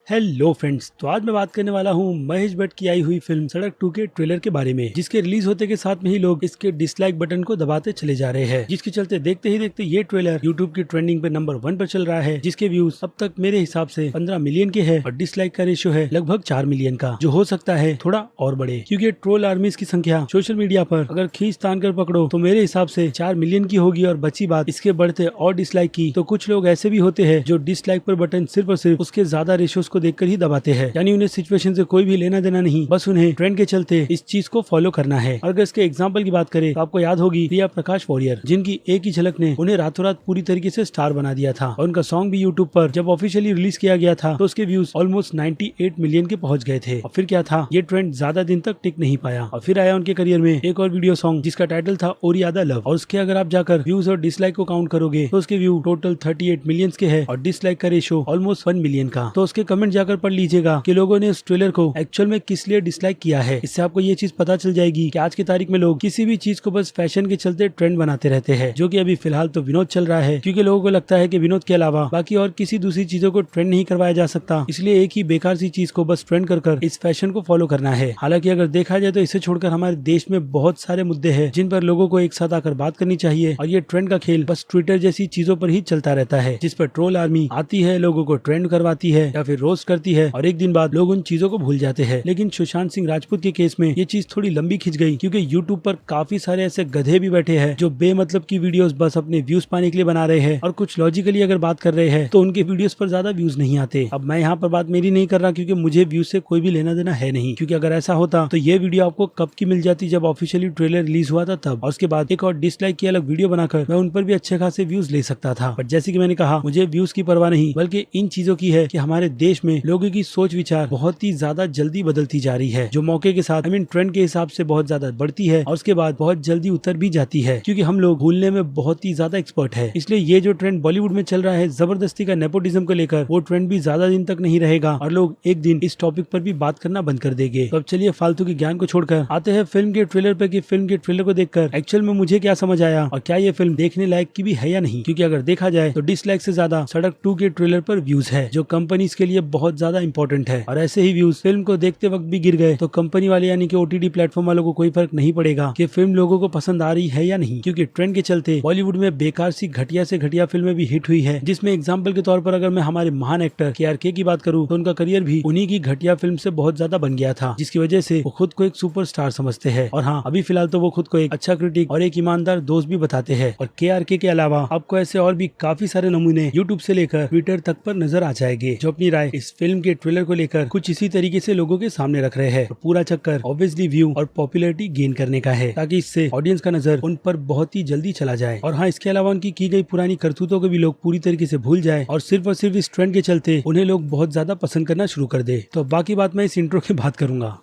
Hello friends, तो आज मैं बात करने वाला हूँ महेश भट्ट की आई हुई फिल्म सड़क 2 के ट्रेलर के बारे में, जिसके रिलीज होते के साथ में ही लोग इसके डिसलाइक बटन को दबाते चले जा रहे हैं, जिसके चलते देखते ही देखते ये ट्रेलर यूट्यूब की ट्रेंडिंग पे नंबर 1 पर चल रहा है, जिसके व्यूज अब तक मेरे हिसाब से 15 मिलियन के है और डिसलाइक का रेशियो है लगभग 4 मिलियन का, जो हो सकता है थोड़ा और बढ़े, क्योंकि ट्रोल आर्मीज की संख्या सोशल मीडिया पर अगर खींच तान कर पकड़ो तो मेरे हिसाब से 4 मिलियन की होगी। और बची बात इसके बढ़ते और डिसलाइक की, तो कुछ लोग ऐसे भी होते हैं जो डिसलाइक पर बटन सिर्फ और सिर्फ उसके ज्यादा रेशियोज को देखकर ही दबाते हैं, यानी उन्हें सिचुएशन से कोई भी लेना देना नहीं, बस उन्हें ट्रेंड के चलते इस चीज को फॉलो करना है। और अगर इसके एग्जांपल की बात करें तो आपको याद होगी प्रिया प्रकाश वॉरियर, जिनकी एक ही झलक ने उन्हें रातों रात पूरी तरीके से स्टार बना दिया था, और उनका सॉन्ग भी यूट्यूब पर जब ऑफिशियली रिलीज किया गया था तो उसके व्यूज ऑलमोस्ट 98 मिलियन के पहुंच गए थे। और फिर क्या था, ये ट्रेंड ज्यादा दिन तक टिक नहीं पाया और फिर आया उनके करियर में एक और वीडियो सॉन्ग जिसका टाइटल था ओरियादा लव, और उसके अगर आप जाकर व्यूज और डिसलाइक को काउंट करोगे तो उसके व्यू टोटल 38 मिलियन के है और डिसलाइक का रेशियो ऑलमोस्ट 1 मिलियन का। तो उसके कमेंट जाकर पढ़ लीजिएगा कि लोगों ने उस ट्रेलर को एक्चुअल में किस लिए डिसलाइक किया है। इससे आपको ये चीज पता चल जाएगी कि आज की तारीख में लोग किसी भी चीज को बस फैशन के चलते ट्रेंड बनाते रहते हैं, जो कि अभी फिलहाल तो विनोद चल रहा है, क्योंकि लोगों को लगता है कि विनोद के अलावा बाकी और किसी दूसरी चीजों को ट्रेंड नहीं करवाया जा सकता, इसलिए एक ही बेकार सी चीज को बस ट्रेंड कर इस फैशन को फॉलो करना है। हालांकि अगर देखा जाए तो इसे छोड़कर हमारे देश में बहुत सारे मुद्दे हैं जिन पर लोगों को एक साथ आकर बात करनी चाहिए, और ये ट्रेंड का खेल बस ट्विटर जैसी चीजों पर ही चलता रहता है, जिस पर ट्रोल आर्मी आती है, लोगों को ट्रेंड करवाती है या फिर रोस्ट करती है, और एक दिन बाद लोग उन चीजों को भूल जाते हैं। लेकिन सुशांत सिंह राजपूत के केस में ये चीज थोड़ी लंबी खिंच गई, क्योंकि यूट्यूब पर काफी सारे ऐसे गधे भी बैठे हैं जो बेमतलब की वीडियोस बस अपने व्यूज पाने के लिए बना रहे हैं, और कुछ लॉजिकली अगर बात कर रहे हैं तो उनके वीडियोस पर ज्यादा व्यूज नहीं आते। अब मैं यहाँ पर बात मेरी नहीं कर रहा, क्योंकि मुझे व्यूज से कोई भी लेना देना है नहीं, क्योंकि अगर ऐसा होता तो ये वीडियो आपको कब की मिल जाती, जब ऑफिशियली ट्रेलर रिलीज हुआ था तब, और उसके बाद एक और डिसलाइक की अलग वीडियो बनाकर मैं उन पर भी अच्छे खासे व्यूज ले सकता था। बट जैसे कि मैंने कहा, मुझे व्यूज की परवाह नहीं, बल्कि इन चीजों की है कि हमारे देश में लोगों की सोच विचार बहुत ही ज्यादा जल्दी बदलती जा रही है, जो मौके के साथ ट्रेंड के हिसाब से बहुत ज्यादा बढ़ती है और उसके बाद बहुत जल्दी उतर भी जाती है, क्योंकि हम लोग भूलने में बहुत ही ज्यादा एक्सपर्ट है। इसलिए ये जो ट्रेंड बॉलीवुड में चल रहा है जबरदस्ती का नेपोटिज्म को लेकर, वो ट्रेंड भी ज्यादा दिन तक नहीं रहेगा और लोग एक दिन इस टॉपिक पर भी बात करना बंद कर देंगे। तो अब चलिए फालतू के ज्ञान को छोड़कर आते हैं फिल्म के ट्रेलर पे, कि फिल्म के ट्रेलर को देखकर एक्चुअल में मुझे क्या समझ आया और क्या ये फिल्म देखने लायक की भी है या नहीं। क्योंकि अगर देखा जाए तो डिसलाइक से ज्यादा सड़क 2 के ट्रेलर पर व्यूज है, जो कंपनीज के लिए बहुत ज्यादा इंपॉर्टेंट है, और ऐसे ही व्यूज फिल्म को देखते वक्त भी गिर गए तो कंपनी वाले यानी कि ओटीटी प्लेटफॉर्म वालों को कोई फर्क नहीं पड़ेगा कि फिल्म लोगों को पसंद आ रही है या नहीं, क्योंकि ट्रेंड के चलते बॉलीवुड में बेकार सी घटिया से घटिया फिल्में भी हिट हुई है, जिसमें एग्जांपल के तौर पर अगर मैं हमारे महान एक्टर KRK की बात करूं तो उनका करियर भी उन्हीं की घटिया फिल्म से बहुत ज्यादा बन गया था, जिसकी वजह से वो खुद को एक सुपरस्टार समझते हैं। और हाँ, अभी फिलहाल तो वो खुद को एक अच्छा क्रिटिक और एक ईमानदार दोस्त भी बताते हैं। और KRK के अलावा आपको ऐसे और भी काफी सारे नमूने यूट्यूब से लेकर ट्विटर तक पर नजर आ जाएंगे, जो अपनी राय इस फिल्म के ट्रेलर को लेकर कुछ इसी तरीके से लोगों के सामने रख रहे हैं। पूरा चक्कर ऑब्वियसली व्यू और पॉपुलैरिटी गेन करने का है, ताकि इससे ऑडियंस का नजर उन पर बहुत ही जल्दी चला जाए। और हाँ, इसके अलावा उनकी की गई पुरानी करतूतों को भी लोग पूरी तरीके से भूल जाए और सिर्फ इस ट्रेंड के चलते उन्हें लोग बहुत ज्यादा पसंद करना शुरू कर दे। तो बाकी बात मैं इस इंट्रो की बात करूंगा।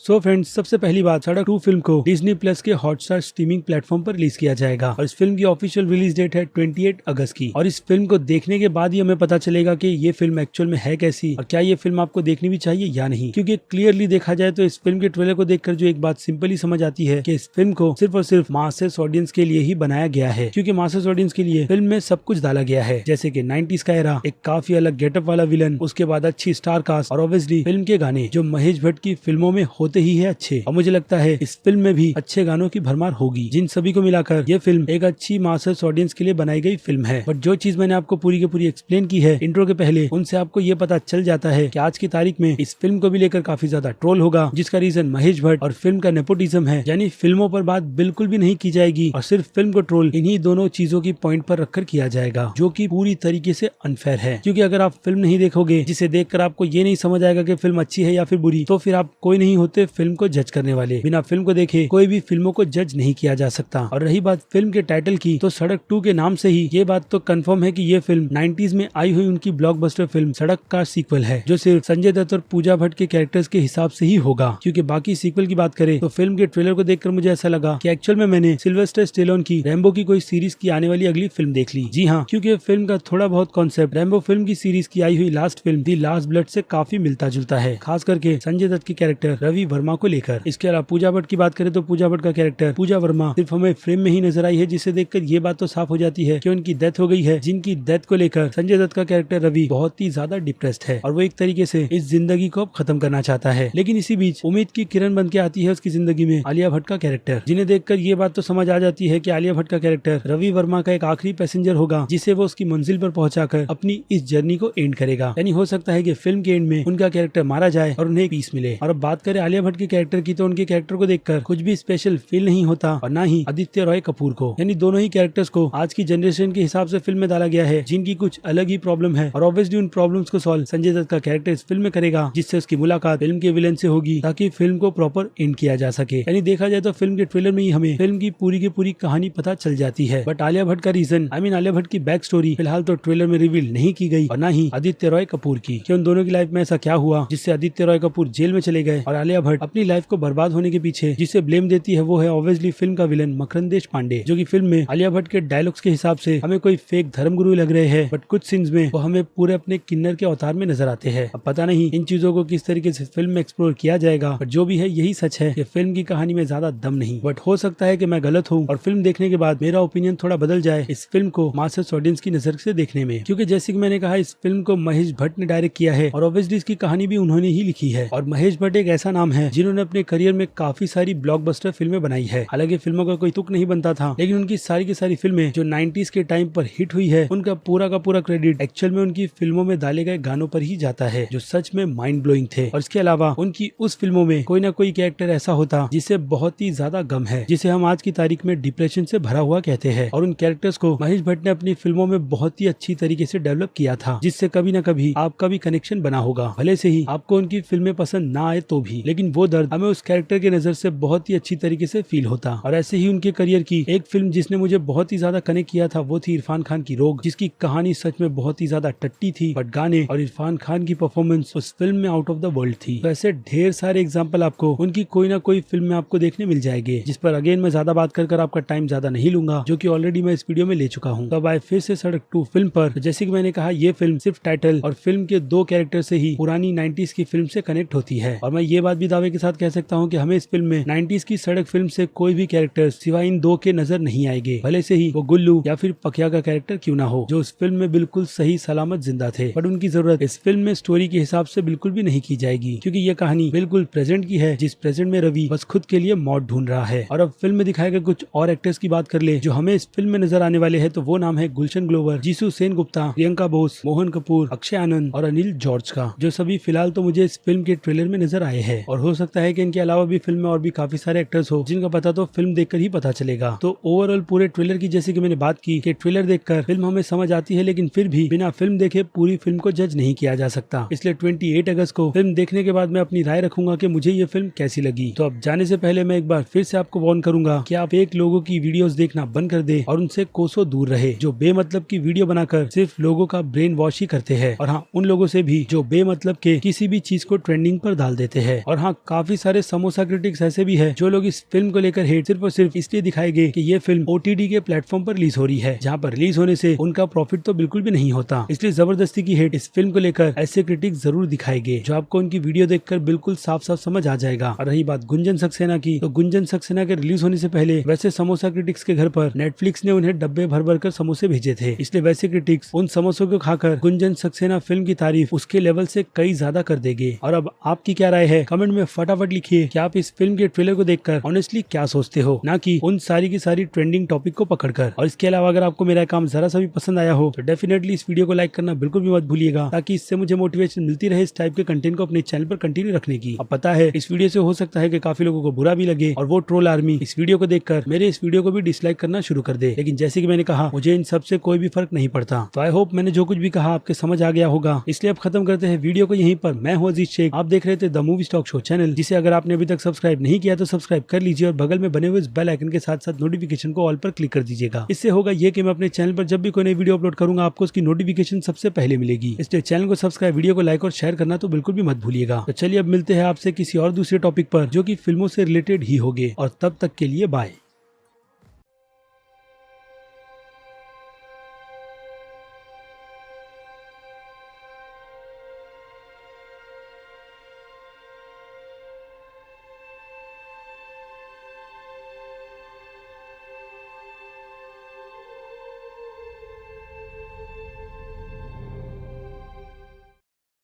सो फ्रेंड्स, सबसे पहली बात, सड़क 2 फिल्म को डिज्नी प्लस के हॉटस्टार स्ट्रीमिंग प्लेटफॉर्म पर रिलीज किया जाएगा, और इस फिल्म की ऑफिशियल रिलीज डेट है 28 अगस्त की। और इस फिल्म को देखने के बाद ही हमें पता चलेगा कि ये फिल्म एक्चुअल में है कैसी और क्या ये फिल्म आपको देखनी भी चाहिए या नहीं। क्योंकि क्लियरली देखा जाए तो इस फिल्म के ट्रेलर को देखकर जो एक बात सिंपली समझ आती है कि इस फिल्म को सिर्फ और सिर्फ मासेस ऑडियंस के लिए ही बनाया गया है, क्योंकि मासेस ऑडियंस के लिए फिल्म में सब कुछ डाला गया है, जैसे कि 90s का एरा, एक काफी अलग गेटअप वाला विलन, उसके बाद अच्छी स्टार कास्ट, और ऑब्वियसली फिल्म के गाने जो महेश भट्ट की फिल्मों में होते ही है अच्छे। मुझे लगता है इस फिल्म में भी अच्छे गानों की भरमार होगी, जिन सभी को मिलाकर ये फिल्म एक अच्छी मासेस ऑडियंस के लिए बनाई गई फिल्म है। बट जो चीज मैंने आपको पूरी की पूरी एक्सप्लेन की है इंट्रो के पहले, उनसे आपको ये पता चल जाता है कि आज की तारीख में इस फिल्म को भी लेकर काफी ज्यादा ट्रोल होगा, जिसका रीजन महेश भट्ट और फिल्म का नेपोटिज्म है, यानी फिल्मों पर बात बिल्कुल भी नहीं की जाएगी और सिर्फ फिल्म को ट्रोल इन्हीं दोनों चीजों की पॉइंट पर रखकर किया जाएगा, जो की पूरी तरीके से अनफेयर है। क्योंकि अगर आप फिल्म नहीं देखोगे, जिसे देखकर आपको ये नहीं समझ आएगा कि फिल्म अच्छी है या फिर बुरी, तो फिर आप कोई नहीं होते फिल्म को जज करने वाले। बिना फिल्म को देखे कोई भी फिल्मों को जज नहीं किया जा सकता। और रही बात फिल्म के टाइटल की, तो सड़क 2 के नाम से ही ये बात तो कंफर्म है कि ये फिल्म 90s में आई हुई उनकी ब्लॉकबस्टर फिल्म सड़क का सीक्वल है, जो सिर्फ संजय दत्त और पूजा भट्ट के कैरेक्टर्स के हिसाब से ही होगा। क्योंकि बाकी सीक्वल की बात करें तो फिल्म के ट्रेलर को देखकर मुझे ऐसा लगा कि एक्चुअल में मैंने सिल्वेस्टर स्टेलोन की रैम्बो की कोई सीरीज की आने वाली अगली फिल्म देख ली। जी हाँ, क्योंकि फिल्म का थोड़ा बहुत कॉन्सेप्ट रैम्बो फिल्म की सीरीज की आई हुई लास्ट फिल्म दी लास्ट ब्लड से काफी मिलता जुलता है। खास करके संजय दत्त के कैरेक्टर रवि वर्मा को लेकर। इसके अलावा पूजा भट्ट की बात करें तो पूजा भट्ट का कैरेक्टर पूजा वर्मा सिर्फ हमें फ्रेम में ही नजर आई है, जिसे देखकर ये बात तो साफ हो जाती है कि उनकी डेथ हो गई है, जिनकी डेथ को लेकर संजय दत्त का कैरेक्टर रवि बहुत ही ज्यादा डिप्रेस्ड है और वो एक तरीके से इस जिंदगी को अब खत्म करना चाहता है। लेकिन इसी बीच उम्मीद की किरण बन के आती है उसकी जिंदगी में आलिया भट्ट का कैरेक्टर, जिन्हें देखकर ये बात तो समझ आ जाती है कि आलिया भट्ट का कैरेक्टर रवि वर्मा का एक आखिरी पैसेंजर होगा, जिसे वो उसकी मंजिल पर पहुंचाकर अपनी इस जर्नी को एंड करेगा। यानी हो सकता है कि फिल्म के एंड में उनका कैरेक्टर मारा जाए और उन्हें पीस मिले। और अब बात करें आलिया भट्ट के कैरेक्टर की, तो उनके कैरेक्टर को देखकर कुछ भी स्पेशल फील नहीं होता और ना ही आदित्य रॉय कपूर को। यानी दोनों ही कैरेक्टर्स को आज की जनरेशन के हिसाब से फिल्म में डाला गया है, जिनकी कुछ अलग ही प्रॉब्लम है और ऑब्वियसली उन प्रॉब्लम्स को सॉल्व संजय दत्त का कैरेक्टर इस फिल्म में करेगा, जिससे उसकी मुलाकात फिल्म के विलेन से होगी ताकि फिल्म को प्रॉपर एंड किया जा सके। यानी देखा जाए तो फिल्म के ट्रेलर में ही हमें फिल्म की पूरी कहानी पता चल जाती है। बट आलिया भट्ट का रीजन आलिया भट्ट की बैक स्टोरी फिलहाल तो ट्रेलर में रिवील नहीं की गई और ना ही आदित्य रॉय कपूर की, कि उन दोनों की लाइफ में ऐसा क्या हुआ जिससे आदित्य रॉय कपूर जेल में चले गए और आलिया भट्ट अपनी लाइफ को बर्बाद होने के पीछे जिसे ब्लेम देती है वो है ऑब्वियसली फिल्म का विलन मकरंद देश पांडे, जो कि फिल्म में आलिया भट्ट के डायलॉग्स के हिसाब से हमें कोई फेक धर्मगुरु लग रहे हैं, बट कुछ सीन्स में वो हमें पूरे अपने किन्नर के अवतार में नजर आते हैं। अब पता नहीं इन चीजों को किस तरीके से फिल्म में एक्सप्लोर किया जाएगा, बट जो भी है यही सच है कि फिल्म की कहानी में ज्यादा दम नहीं। बट हो सकता है कि मैं गलत हूँ और फिल्म देखने के बाद मेरा ओपिनियन थोड़ा बदल जाए इस फिल्म को मास्टर्स ऑडियंस की नजर से देखने में, क्योंकि जैसे कि मैंने कहा इस फिल्म को महेश भट्ट ने डायरेक्ट किया है और ऑब्वियसली इसकी कहानी भी उन्होंने ही लिखी है। और महेश भट्ट एक ऐसा नाम है जिन्होंने अपने करियर में काफी सारी ब्लॉकबस्टर फिल्में बनाई है। हालांकि फिल्मों का कोई तुक नहीं बनता था, लेकिन उनकी सारी की सारी फिल्में जो 90s के टाइम पर हिट हुई है, उनका पूरा का पूरा क्रेडिट एक्चुअल में उनकी फिल्मों में डाले गए गानों पर ही जाता है, जो सच में माइंड ब्लोइंग थे। और इसके अलावा उनकी उस फिल्मों में कोई ना कोई कैरेक्टर ऐसा होता जिसे बहुत ही ज्यादा गम है, जिसे हम आज की तारीख में डिप्रेशन से भरा हुआ कहते हैं। और उन कैरेक्टर्स को महेश भट्ट ने अपनी फिल्मों में बहुत ही अच्छी तरीके से डेवलप किया था, जिससे कभी ना कभी आपका भी कनेक्शन बना होगा। भले से ही आपको उनकी फिल्में पसंद ना आए तो भी, लेकिन वो दर्द हमें उस कैरेक्टर के नजर से बहुत ही अच्छी तरीके से फील होता। और ऐसे ही उनके करियर की एक फिल्म जिसने मुझे बहुत ही ज्यादा कनेक्ट किया था वो थी इरफान खान की रोग, जिसकी कहानी सच में बहुत ही ज्यादा टट्टी थी, बट गाने और इरफान खान की परफॉर्मेंस उस फिल्म में आउट ऑफ द वर्ल्ड थी। तो ऐसे ढेर सारे एग्जांपल आपको उनकी कोई ना कोई फिल्म में आपको देखने मिल जाएंगे, जिस पर अगेन मैं ज्यादा बात कर आपका टाइम ज्यादा नहीं लूंगा, जो कि ऑलरेडी मैं इस वीडियो में ले चुका हूँ। तब आए फिर से सड़क 2 फिल्म पर। तो जैसे कि मैंने कहा ये फिल्म सिर्फ टाइटल और फिल्म के 2 कैरेक्टर से ही पुरानी 90s की फिल्म से कनेक्ट होती है। और मैं ये बात भी दावे के साथ कह सकता हूँ कि हमें इस फिल्म में 90s की सड़क फिल्म से कोई भी कैरेक्टर सिवाय इन 2 के नजर नहीं आएंगे, भले से ही वो गुल्लू या फिर पकिया का कैरेक्टर क्यों ना हो, जो उस फिल्म में बिल्कुल सही सलामत जिंदा थे। बट उनकी जरूरत इस फिल्म में स्टोरी के हिसाब से बिल्कुल भी नहीं की जाएगी, क्योंकि ये कहानी बिल्कुल प्रेजेंट की है, जिस प्रेजेंट में रवि बस खुद के लिए मौत ढूंढ रहा है। और अब फिल्म में दिखाए गए कुछ और एक्टर्स की बात कर ले जो हमें इस फिल्म में नजर आने वाले हैं, तो वो नाम है गुलशन ग्लोवर, जीसू सेन गुप्ता, प्रियंका बोस, मोहन कपूर, अक्षय आनंद और अनिल जॉर्ज का, जो सभी फिलहाल तो मुझे इस फिल्म के ट्रेलर में नजर आए हैं। और हो सकता है कि इनके अलावा भी फिल्म में और भी काफी सारे एक्टर्स हो, जिनका पता तो फिल्म देखकर ही पता चलेगा। तो ओवरऑल पूरे ट्रेलर की जैसे कि मैंने बात की कि ट्रेलर देखकर फिल्म हमें समझ आती है, लेकिन फिर भी बिना फिल्म देखे पूरी फिल्म को जज नहीं किया जा सकता। इसलिए 28 अगस्त को फिल्म देखने के बाद मैं अपनी राय रखूंगा कि मुझे ये फिल्म कैसी लगी। तो अब जाने से पहले मैं एक बार फिर से आपको वार्न करूंगा कि आप एक लोगों की वीडियोस देखना बंद कर दे और उनसे कोसों दूर रहे, जो बेमतलब की वीडियो बनाकर सिर्फ लोगों का ब्रेन वॉश ही करते हैं। और हाँ, उन लोगों से भी जो बेमतलब के किसी भी चीज को ट्रेंडिंग पर डाल देते हैं। और हाँ, काफी सारे समोसा क्रिटिक्स ऐसे भी है जो लोग इस फिल्म को लेकर हेट सिर्फ और सिर्फ इसलिए दिखाएंगे कि ये फिल्म OTT के प्लेटफॉर्म पर रिलीज हो रही है, जहाँ पर रिलीज होने से उनका प्रॉफिट तो बिल्कुल भी नहीं होता। इसलिए जबरदस्ती की हेट इस फिल्म को लेकर ऐसे क्रिटिक्स जरूर दिखाएंगे, जो आपको उनकी वीडियो देखकर बिल्कुल साफ साफ समझ आ जाएगा। और रही बात गुंजन सक्सेना की, तो गुंजन सक्सेना के रिलीज होने से पहले वैसे समोसा क्रिटिक्स के घर पर नेटफ्लिक्स ने उन्हें डब्बे भर भर कर समोसे भेजे थे। इसलिए वैसे क्रिटिक्स उन समोसों को खाकर गुंजन सक्सेना फिल्म की तारीफ उसके लेवल से कई ज्यादा कर देंगे। और अब आपकी क्या राय है, कमेंट में फटाफट लिखिए कि आप इस फिल्म के ट्रेलर को देखकर ऑनेस्टली क्या सोचते हो, ना कि उन सारी की सारी ट्रेंडिंग टॉपिक को पकड़कर। और इसके अलावा अगर आपको मेरा काम जरा सा भी पसंद आया हो तो डेफिनेटली इस वीडियो को लाइक करना बिल्कुल भी मत भूलिएगा, ताकि इससे मुझे मोटिवेशन मिलती रहे इस टाइप के कंटेंट को अपने चैनल पर कंटिन्यू रखने की। अब पता है इस वीडियो से हो सकता है कि काफी लोगों को बुरा भी लगे और वो ट्रोल आर्मी इस वीडियो को देखकर मेरे इस वीडियो को भी डिसलाइक करना शुरू कर दे, लेकिन जैसे कि मैंने कहा मुझे इन सब से कोई भी फर्क नहीं पड़ता। तो आई होप मैंने जो कुछ भी कहा आपके समझ आ गया होगा। इसलिए अब खत्म करते हैं वीडियो को यहीं पर। मैं हूं अजीज शेख, आप देख रहे थे the movie stock show channel, जिसे अगर आपने अभी तक सब्सक्राइब नहीं किया तो सब्सक्राइब कर लीजिए और बगल में बने हुए इस बेल आइकन के साथ साथ नोटिफिकेशन को ऑल पर क्लिक कर दीजिएगा। इससे होगा ये कि मैं अपने चैनल पर जब भी कोई नई वीडियो अपलोड करूंगा आपको उसकी नोटिफिकेशन सबसे पहले मिलेगी। इसलिए चैनल को सब्सक्राइब, वीडियो को लाइक और शेयर करना तो बिल्कुल भी मत भूलिएगा। तो चलिए अब मिलते हैं आपसे किसी और दूसरे टॉपिक पर जो कि फिल्मों से रिलेटेड ही होंगे, और तब तक के लिए बाय।